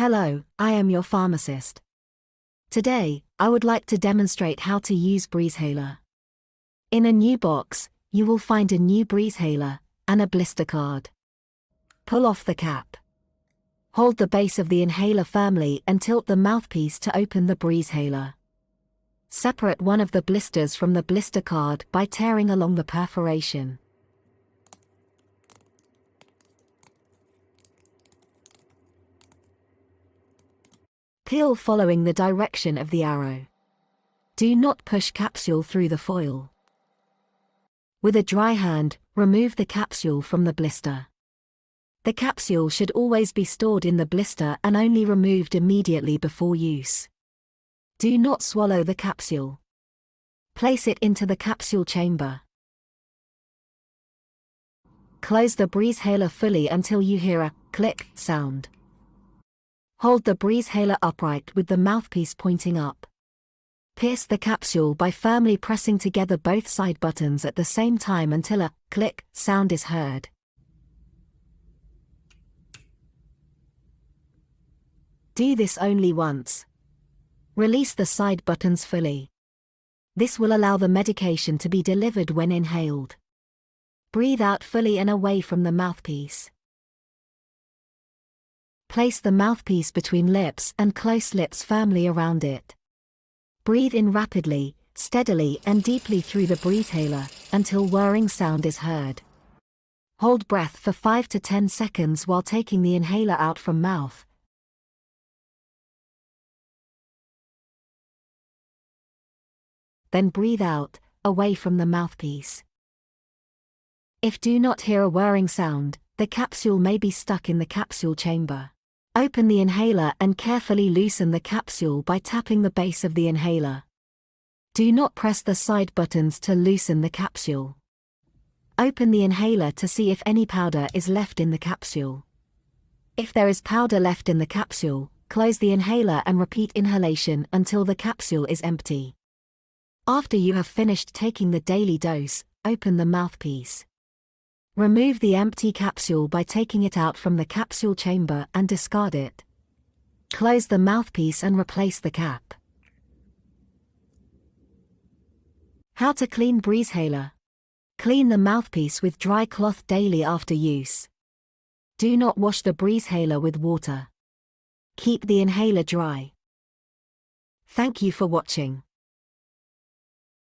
Hello, I am your pharmacist. Today, I would like to demonstrate how to use Breezhaler. In a new box, you will find a new Breezhaler and a blister card. Pull off the cap. Hold the base of the inhaler firmly and tilt the mouthpiece to open the Breezhaler. Separate one of the blisters from the blister card by tearing along the perforation. Peel following the direction of the arrow. Do not push capsule through the foil. With a dry hand, remove the capsule from the blister. The capsule should always be stored in the blister and only removed immediately before use. Do not swallow the capsule. Place it into the capsule chamber. Close the Breezhaler fully until you hear a click sound. Hold the Breezhaler upright with the mouthpiece pointing up. Pierce the capsule by firmly pressing together both side buttons at the same time until a click sound is heard. Do this only once. Release the side buttons fully. This will allow the medication to be delivered when inhaled. Breathe out fully and away from the mouthpiece. Place the mouthpiece between lips and close lips firmly around it. Breathe in rapidly, steadily and deeply through the Breezhaler until whirring sound is heard. Hold breath for 5 to 10 seconds while taking the inhaler out from mouth. Then breathe out, away from the mouthpiece. If do not hear a whirring sound, the capsule may be stuck in the capsule chamber. Open the inhaler and carefully loosen the capsule by tapping the base of the inhaler. Do not press the side buttons to loosen the capsule. Open the inhaler to see if any powder is left in the capsule. If there is powder left in the capsule, close the inhaler and repeat inhalation until the capsule is empty. After you have finished taking the daily dose, open the mouthpiece. Remove the empty capsule by taking it out from the capsule chamber and discard it. Close the mouthpiece and replace the cap. How to clean Breezhaler. Clean the mouthpiece with dry cloth daily after use. Do not wash the Breezhaler with water. Keep the inhaler dry. Thank you for watching.